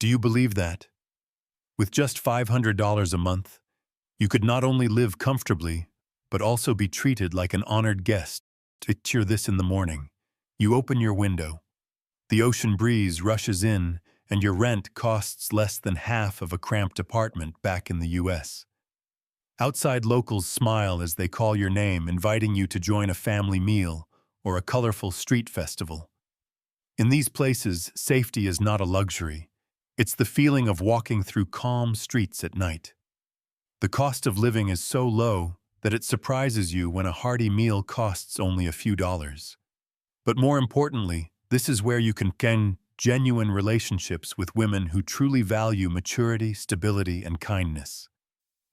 Do you believe that? With just $500 a month, you could not only live comfortably, but also be treated like an honored guest. Picture this in the morning. You open your window. The ocean breeze rushes in, and your rent costs less than half of a cramped apartment back in the US. Outside locals smile as they call your name, inviting you to join a family meal or a colorful street festival. In these places, safety is not a luxury. It's the feeling of walking through calm streets at night. The cost of living is so low that it surprises you when a hearty meal costs only a few dollars. But more importantly, this is where you can gain genuine relationships with women who truly value maturity, stability, and kindness.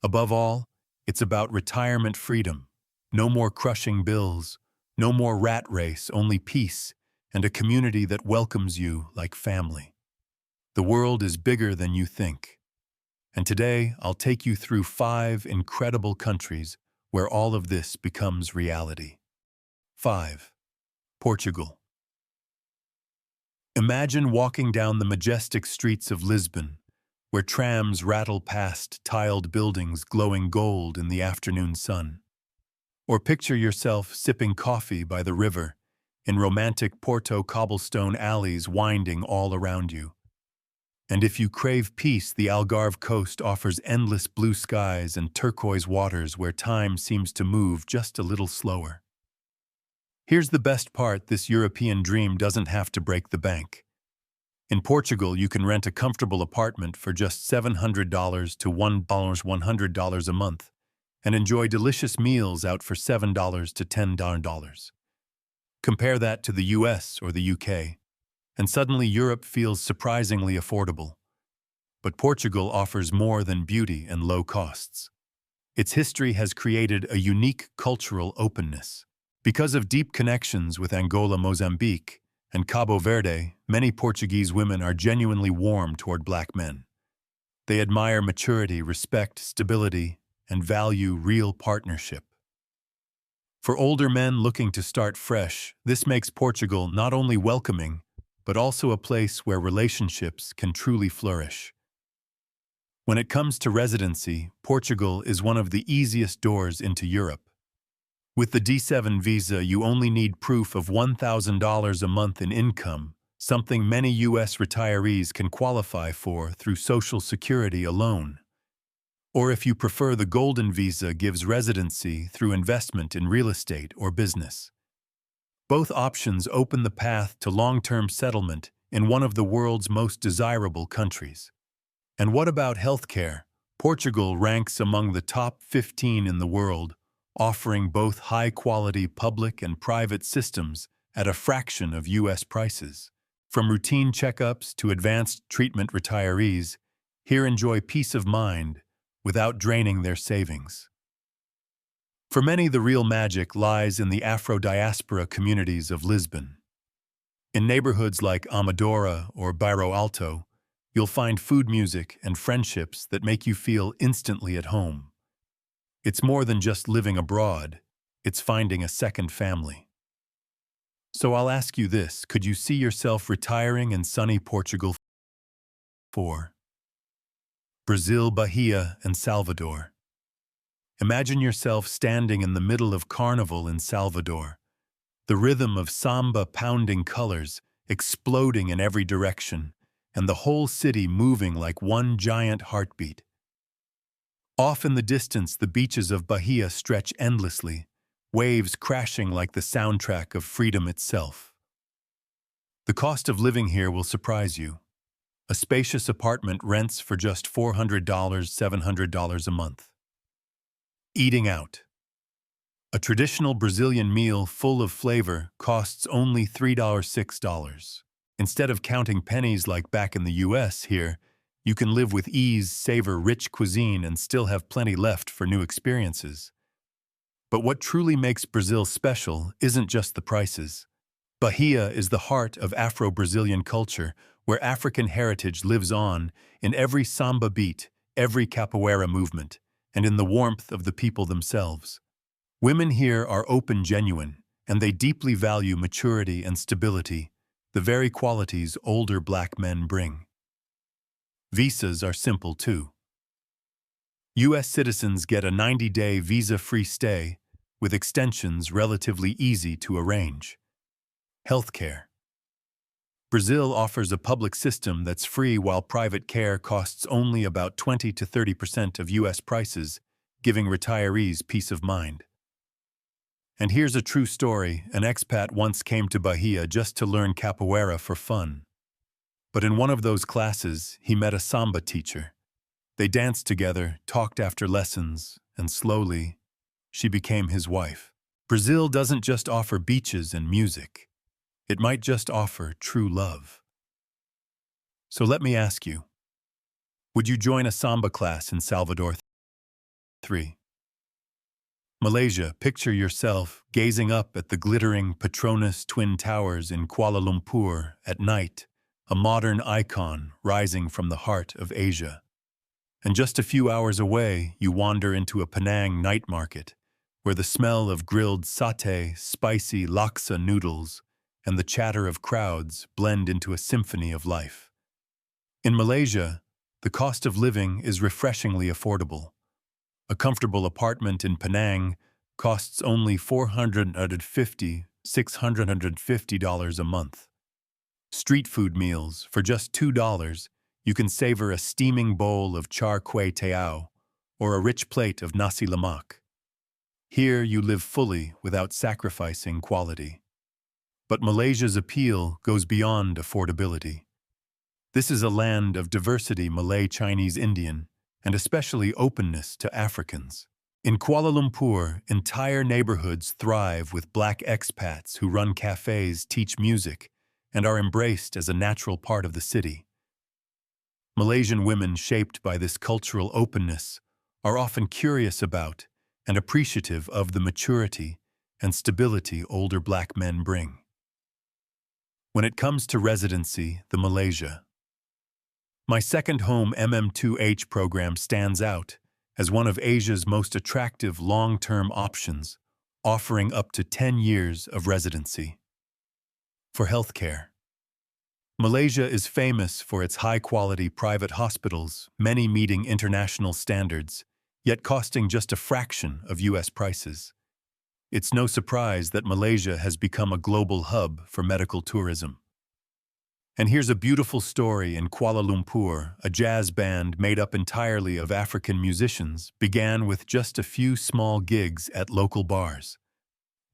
Above all, it's about retirement freedom. No more crushing bills, no more rat race, only peace, and a community that welcomes you like family. The world is bigger than you think. And today, I'll take you through 5 incredible countries where all of this becomes reality. 5. Portugal. Imagine walking down the majestic streets of Lisbon, where trams rattle past tiled buildings glowing gold in the afternoon sun. Or picture yourself sipping coffee by the river, in romantic Porto cobblestone alleys winding all around you. And if you crave peace, the Algarve coast offers endless blue skies and turquoise waters where time seems to move just a little slower. Here's the best part: this European dream doesn't have to break the bank. In Portugal, you can rent a comfortable apartment for just $700 to $100 a month and enjoy delicious meals out for $7 to $10. Compare that to the US or the UK, and suddenly Europe feels surprisingly affordable. But Portugal offers more than beauty and low costs. Its history has created a unique cultural openness. Because of deep connections with Angola, Mozambique, and Cabo Verde, many Portuguese women are genuinely warm toward black men. They admire maturity, respect, stability, and value real partnership. For older men looking to start fresh, this makes Portugal not only welcoming, but also a place where relationships can truly flourish. When it comes to residency, Portugal is one of the easiest doors into Europe. With the D7 visa, you only need proof of $1,000 a month in income, something many U.S. retirees can qualify for through Social Security alone. Or if you prefer, the Golden Visa gives residency through investment in real estate or business. Both options open the path to long-term settlement in one of the world's most desirable countries. And what about healthcare? Portugal ranks among the top 15 in the world, offering both high-quality public and private systems at a fraction of U.S. prices. From routine checkups to advanced treatment, retirees here enjoy peace of mind without draining their savings. For many, the real magic lies in the Afro-diaspora communities of Lisbon. In neighborhoods like Amadora or Bairro Alto, you'll find food, music, and friendships that make you feel instantly at home. It's more than just living abroad, it's finding a second family. So I'll ask you this: could you see yourself retiring in sunny Portugal? 4. Brazil, Bahia, and Salvador. Imagine yourself standing in the middle of carnival in Salvador, the rhythm of samba pounding colors, exploding in every direction, and the whole city moving like one giant heartbeat. Off in the distance, the beaches of Bahia stretch endlessly, waves crashing like the soundtrack of freedom itself. The cost of living here will surprise you. A spacious apartment rents for just $400, $700 a month. Eating out. A traditional Brazilian meal full of flavor costs only $3, $6. Instead of counting pennies like back in the US, here, you can live with ease, savor rich cuisine, and still have plenty left for new experiences. But what truly makes Brazil special isn't just the prices. Bahia is the heart of Afro-Brazilian culture, where African heritage lives on in every samba beat, every capoeira movement, and in the warmth of the people themselves. Women here are open, genuine, and they deeply value maturity and stability, the very qualities older black men bring. Visas are simple too. U.S. citizens get a 90-day visa-free stay, with extensions relatively easy to arrange. Healthcare. Brazil offers a public system that's free while private care costs only about 20 to 30% of U.S. prices, giving retirees peace of mind. And here's a true story. An expat once came to Bahia just to learn capoeira for fun. But in one of those classes, he met a samba teacher. They danced together, talked after lessons, and slowly, she became his wife. Brazil doesn't just offer beaches and music. It might just offer true love. So let me ask you, would you join a samba class in Salvador? 3. Malaysia, picture yourself gazing up at the glittering Petronas Twin Towers in Kuala Lumpur at night, a modern icon rising from the heart of Asia. And just a few hours away, you wander into a Penang night market, where the smell of grilled satay, spicy laksa noodles, and the chatter of crowds blend into a symphony of life. In Malaysia, the cost of living is refreshingly affordable. A comfortable apartment in Penang costs only $450 to $650 a month. Street food meals, for just $2, you can savor a steaming bowl of char kway teow or a rich plate of nasi lemak. Here you live fully without sacrificing quality. But Malaysia's appeal goes beyond affordability. This is a land of diversity, Malay, Chinese, Indian, and especially openness to Africans. In Kuala Lumpur, entire neighborhoods thrive with black expats who run cafes, teach music, and are embraced as a natural part of the city. Malaysian women shaped by this cultural openness are often curious about and appreciative of the maturity and stability older black men bring. When it comes to residency, the Malaysia. My second home MM2H program stands out as one of Asia's most attractive long-term options, offering up to 10 years of residency. For healthcare. Malaysia is famous for its high-quality private hospitals, many meeting international standards, yet costing just a fraction of U.S. prices. It's no surprise that Malaysia has become a global hub for medical tourism. And here's a beautiful story in Kuala Lumpur. A jazz band made up entirely of African musicians began with just a few small gigs at local bars.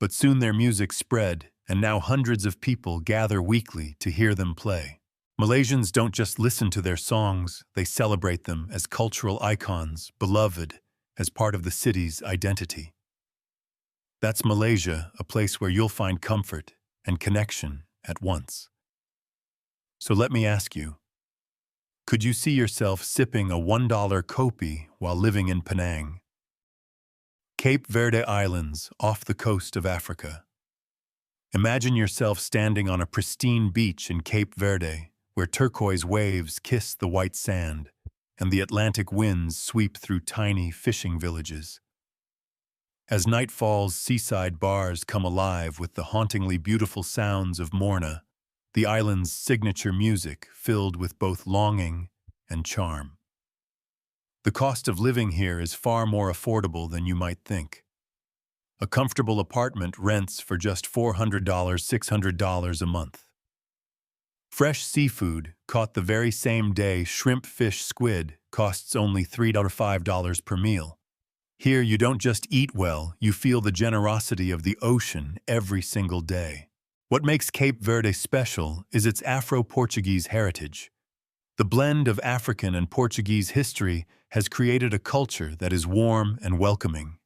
But soon their music spread, and now hundreds of people gather weekly to hear them play. Malaysians don't just listen to their songs, they celebrate them as cultural icons, beloved as part of the city's identity. That's Malaysia, a place where you'll find comfort and connection at once. So let me ask you, could you see yourself sipping a $1 kopi while living in Penang? Cape Verde Islands, off the coast of Africa. Imagine yourself standing on a pristine beach in Cape Verde, where turquoise waves kiss the white sand, and the Atlantic winds sweep through tiny fishing villages. As night falls, seaside bars come alive with the hauntingly beautiful sounds of morna, the island's signature music filled with both longing and charm. The cost of living here is far more affordable than you might think. A comfortable apartment rents for just $400 to $600 a month. Fresh seafood, caught the very same day, shrimp, fish, squid, costs only $3 to $5 per meal. Here you don't just eat well, you feel the generosity of the ocean every single day. What makes Cape Verde special is its Afro-Portuguese heritage. The blend of African and Portuguese history has created a culture that is warm and welcoming.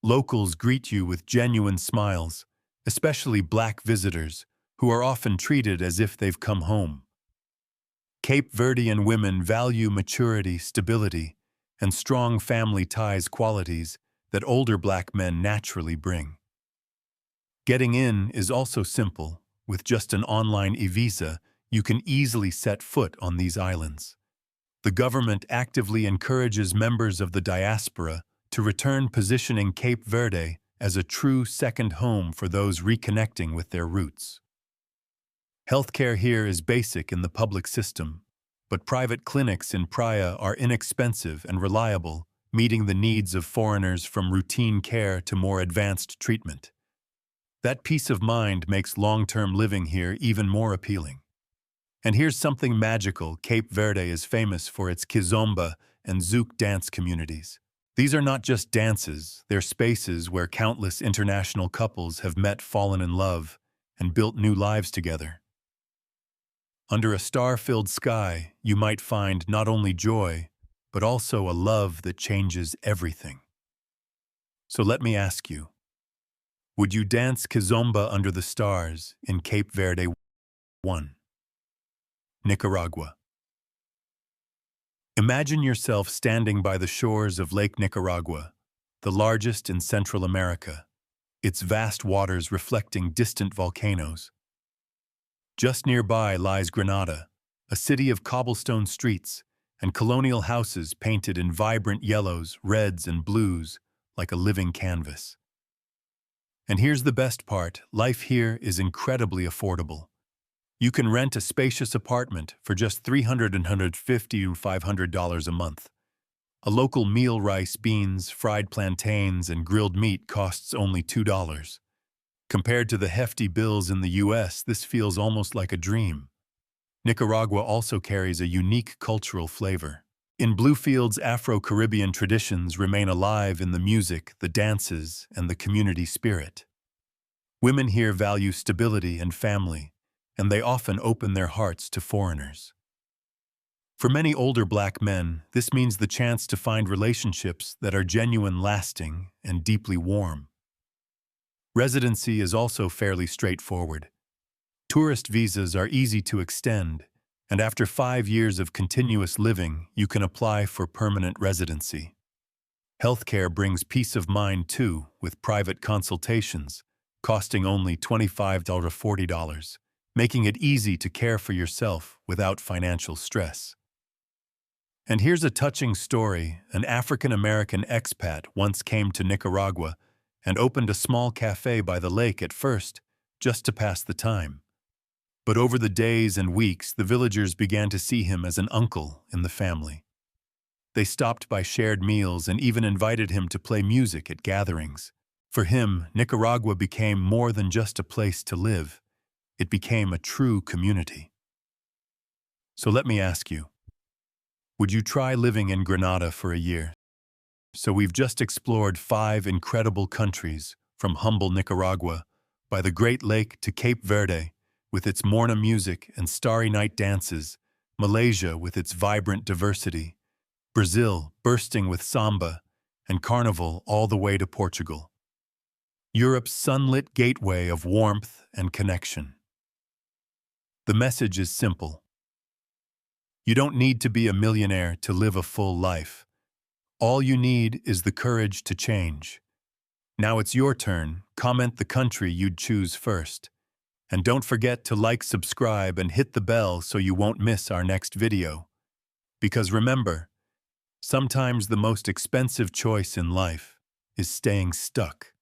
Locals greet you with genuine smiles, especially black visitors, who are often treated as if they've come home. Cape Verdean women value maturity, stability, and strong family ties, qualities that older black men naturally bring. Getting in is also simple. With just an online e-visa, you can easily set foot on these islands. The government actively encourages members of the diaspora to return, positioning Cape Verde as a true second home for those reconnecting with their roots. Healthcare here is basic in the public system, but private clinics in Praia are inexpensive and reliable, meeting the needs of foreigners from routine care to more advanced treatment. That peace of mind makes long-term living here even more appealing. And here's something magical. Cape Verde is famous for its kizomba and zouk dance communities. These are not just dances, they're spaces where countless international couples have met, fallen in love, and built new lives together. Under a star-filled sky, you might find not only joy, but also a love that changes everything. So let me ask you, would you dance kizomba under the stars in Cape Verde? 1. Nicaragua. Imagine yourself standing by the shores of Lake Nicaragua, the largest in Central America, its vast waters reflecting distant volcanoes. Just nearby lies Granada, a city of cobblestone streets and colonial houses painted in vibrant yellows, reds, and blues like a living canvas. And here's the best part, life here is incredibly affordable. You can rent a spacious apartment for just $350 to $500 a month. A local meal, rice, beans, fried plantains, and grilled meat costs only $2. Compared to the hefty bills in the US, this feels almost like a dream. Nicaragua also carries a unique cultural flavor. In Bluefield's Afro-Caribbean traditions remain alive in the music, the dances, and the community spirit. Women here value stability and family, and they often open their hearts to foreigners. For many older Black men, this means the chance to find relationships that are genuine, lasting, and deeply warm. Residency is also fairly straightforward. Tourist visas are easy to extend, and after 5 years of continuous living, you can apply for permanent residency. Healthcare brings peace of mind too, with private consultations, costing only $25 to $40, making it easy to care for yourself without financial stress. And here's a touching story. An African-American expat once came to Nicaragua and opened a small cafe by the lake at first, just to pass the time. But over the days and weeks, the villagers began to see him as an uncle in the family. They stopped by shared meals and even invited him to play music at gatherings. For him, Nicaragua became more than just a place to live. It became a true community. So let me ask you, would you try living in Granada for a year? So we've just explored 5 incredible countries, from humble Nicaragua, by the Great Lake to Cape Verde, with its morna music and starry night dances, Malaysia with its vibrant diversity, Brazil bursting with samba, and carnival all the way to Portugal. Europe's sunlit gateway of warmth and connection. The message is simple. You don't need to be a millionaire to live a full life. All you need is the courage to change. Now it's your turn. Comment the country you'd choose first. And don't forget to like, subscribe, and hit the bell so you won't miss our next video. Because remember, sometimes the most expensive choice in life is staying stuck.